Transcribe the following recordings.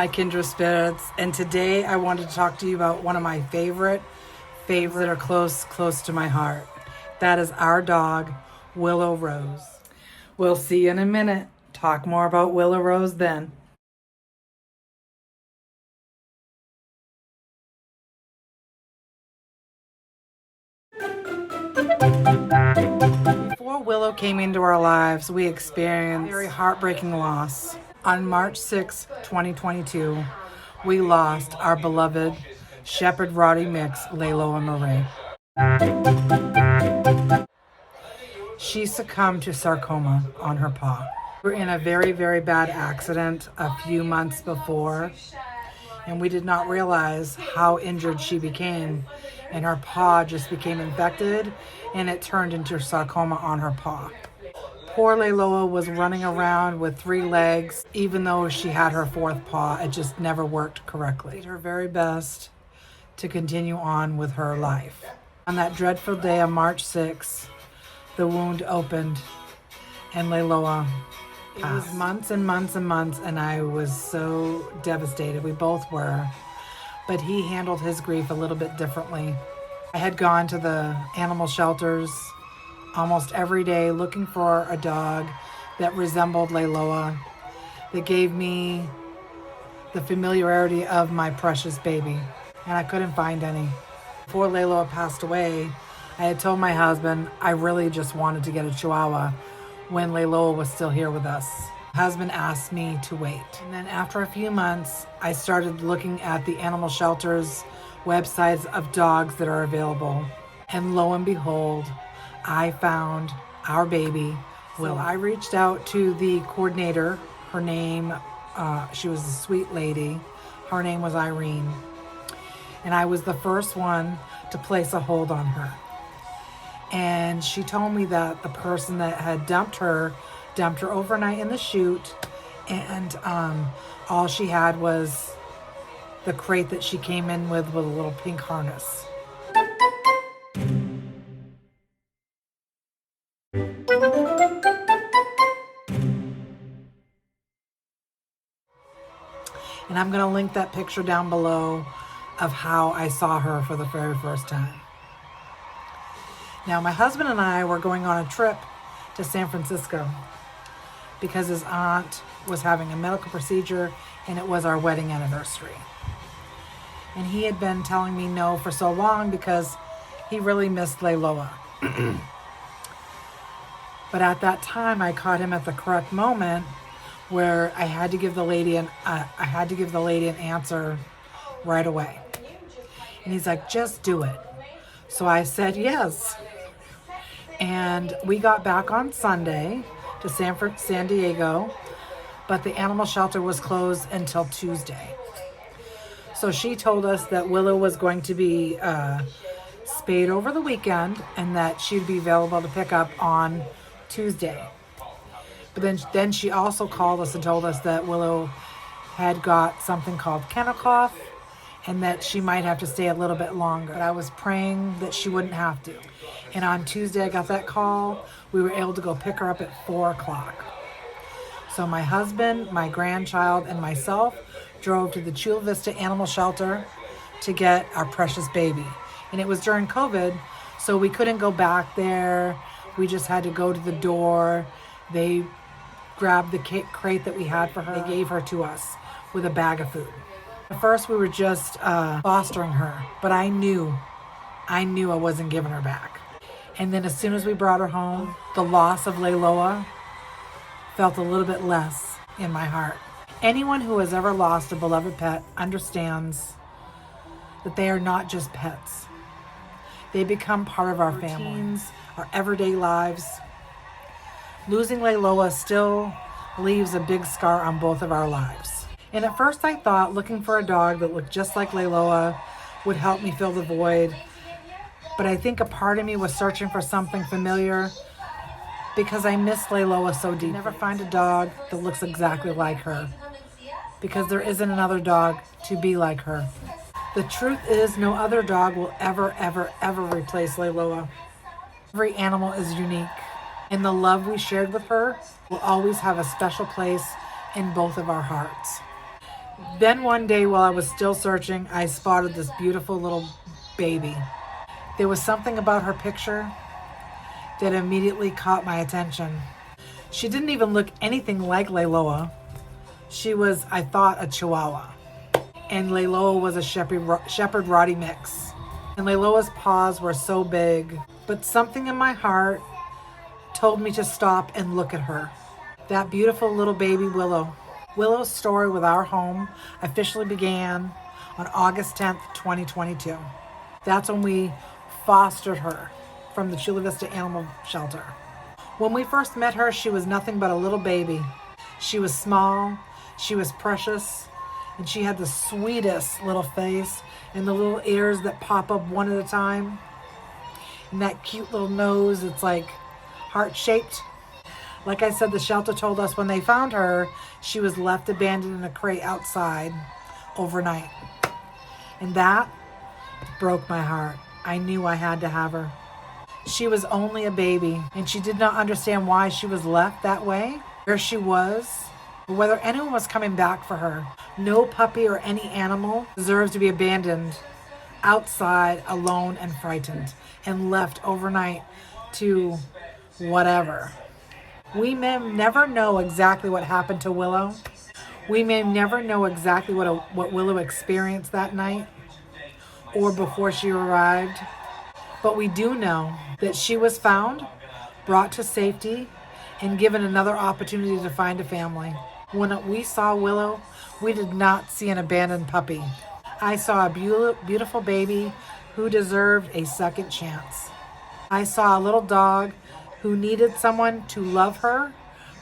my Kindred Spirits, and today I wanted to talk to you about one of my favorite that are close to my heart. That is our dog, Willow Rose. We'll see you in a minute. Talk more about Willow Rose then. Before Willow came into our lives, we experienced a very heartbreaking loss. On March 6, 2022, we lost our beloved Shepherd Rottie mix, Leiloa Marie. She succumbed to sarcoma on her paw. We were in a very, very bad accident a few months before, and we did not realize how injured she became, and her paw just became infected, and it turned into sarcoma on her paw. Poor Leiloa was running around with 3 legs, even though she had her 4th paw. It just never worked correctly. She did her very best to continue on with her life. On that dreadful day of March 6th, the wound opened and Leiloa passed. It was months and months and months, and I was so devastated. We both were. But he handled his grief a little bit differently. I had gone to the animal shelters almost every day looking for a dog that resembled Leiloa, that gave me the familiarity of my precious baby, and I couldn't find any. Before Leiloa passed away, I had told my husband I really just wanted to get a Chihuahua when Leiloa was still here with us. My husband asked me to wait. And then after a few months, I started looking at the animal shelters websites of dogs that are available. And lo and behold, I found our baby, Willow. So I reached out to the coordinator. Her name, she was a sweet lady. Her name was Irene. And I was the first one to place a hold on her. And she told me that the person that had dumped her overnight in the chute, and all she had was the crate that she came in with a little pink harness. And I'm going to link that picture down below of how I saw her for the very first time. Now, my husband and I were going on a trip to San Francisco because his aunt was having a medical procedure, and it was our wedding anniversary. And he had been telling me no for so long because he really missed Leiloa. But at that time, I caught him at the correct moment where I had to give the lady an answer right away. And he's like, just do it. So I said yes. And we got back on Sunday to San Diego, but the animal shelter was closed until Tuesday. So she told us that Willow was going to be spayed over the weekend and that she'd be available to pick up on Tuesday. But then she also called us and told us that Willow had got something called kennel cough and that she might have to stay a little bit longer. But I was praying that she wouldn't have to. And on Tuesday, I got that call. We were able to go pick her up at 4 o'clock. So my husband, my grandchild, and myself drove to the Chula Vista Animal Shelter to get our precious baby. And it was during COVID, so we couldn't go back there. We just had to go to the door. They grabbed the crate that we had for her. They gave her to us with a bag of food. At first, we were just fostering her, but I knew I wasn't giving her back. And then as soon as we brought her home, the loss of Leiloa felt a little bit less in my heart. Anyone who has ever lost a beloved pet understands that they are not just pets. They become part of our families, our everyday lives. Losing Leiloa still leaves a big scar on both of our lives. And at first I thought looking for a dog that looked just like Leiloa would help me fill the void. But I think a part of me was searching for something familiar because I miss Leiloa so deeply. Never find a dog that looks exactly like her because there isn't another dog to be like her. The truth is, no other dog will ever, ever, ever replace Leiloa. Every animal is unique, and the love we shared with her will always have a special place in both of our hearts. Then one day while I was still searching, I spotted this beautiful little baby. There was something about her picture that immediately caught my attention. She didn't even look anything like Leiloa. She was, I thought, a Chihuahua. And Leiloa was a Shepherd Rottie mix. And Leiloa's paws were so big. But something in my heart told me to stop and look at her. That beautiful little baby Willow. Willow's story with our home officially began on August 10th, 2022. That's when we fostered her from the Chula Vista Animal Shelter. When we first met her, she was nothing but a little baby. She was small, she was precious, and she had the sweetest little face and the little ears that pop up one at a time. And that cute little nose, it's like heart-shaped. Like I said, the shelter told us when they found her, she was left abandoned in a crate outside overnight. And that broke my heart. I knew I had to have her. She was only a baby, and she did not understand why she was left that way, where she was, or whether anyone was coming back for her. No puppy or any animal deserves to be abandoned outside, alone and frightened, and left overnight to whatever. We may never know exactly what happened to Willow. We may never know exactly what Willow experienced that night or before she arrived. But we do know that she was found, brought to safety, and given another opportunity to find a family. When we saw Willow, we did not see an abandoned puppy. I saw a beautiful baby who deserved a second chance. I saw a little dog who needed someone to love her,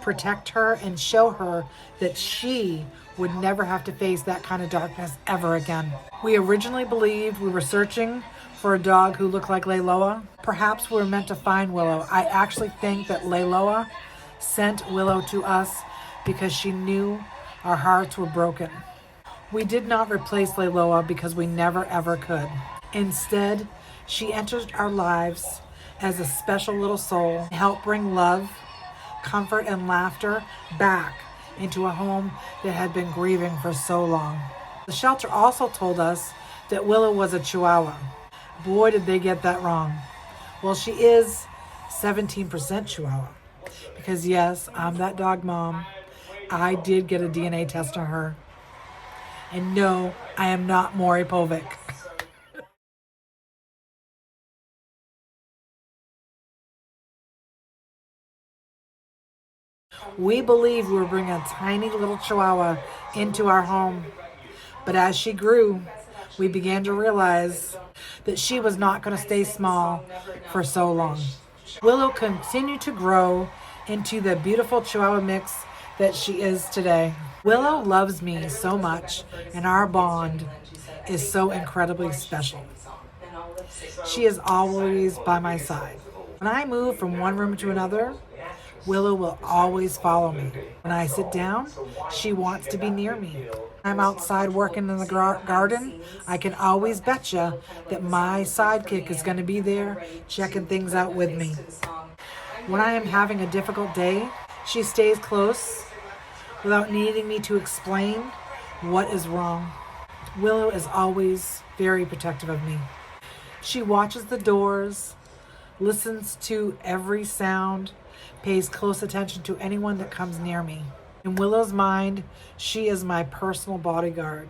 protect her, and show her that she would never have to face that kind of darkness ever again. We originally believed we were searching for a dog who looked like Leiloa. Perhaps we were meant to find Willow. I actually think that Leiloa sent Willow to us because she knew our hearts were broken. We did not replace Leiloa because we never ever could. Instead, she entered our lives as a special little soul to help bring love, comfort, and laughter back into a home that had been grieving for so long. The shelter also told us that Willow was a Chihuahua. Boy, did they get that wrong. Well, she is 17% Chihuahua. Because yes, I'm that dog mom. I did get a DNA test on her. And no, I am not Maury Povich. We believed we were bringing a tiny little Chihuahua into our home. But as she grew, we began to realize that she was not going to stay small for so long. Willow continued to grow into the beautiful Chihuahua mix that she is today. Willow loves me so much, and our bond is so incredibly special. She is always by my side. When I move from one room to another, Willow will always follow me. When I sit down, she wants to be near me. When I'm outside working in the garden, I can always betcha that my sidekick is going to be there checking things out with me. When I am having a difficult day, she stays close without needing me to explain what is wrong. Willow is always very protective of me. She watches the doors, listens to every sound, pays close attention to anyone that comes near me. In Willow's mind, she is my personal bodyguard.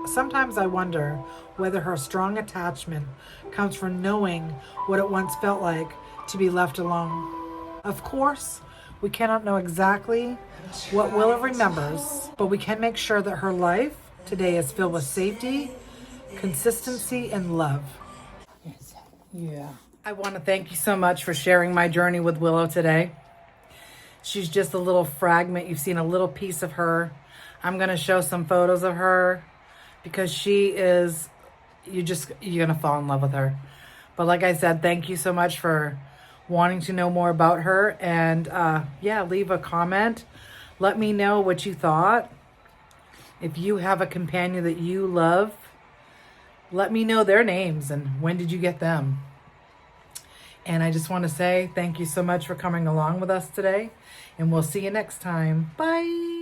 Sometimes I wonder whether her strong attachment comes from knowing what it once felt like to be left alone. Of course, we cannot know exactly what Willow remembers, but we can make sure that her life today is filled with safety, consistency, and love. Yeah. I want to thank you so much for sharing my journey with Willow today. She's just a little fragment. You've seen a little piece of her. I'm going to show some photos of her because she is, you're going to fall in love with her. But like I said, thank you so much for wanting to know more about her. And yeah, leave a comment. Let me know what you thought. If you have a companion that you love, let me know their names and when did you get them. And I just want to say thank you so much for coming along with us today. And we'll see you next time. Bye.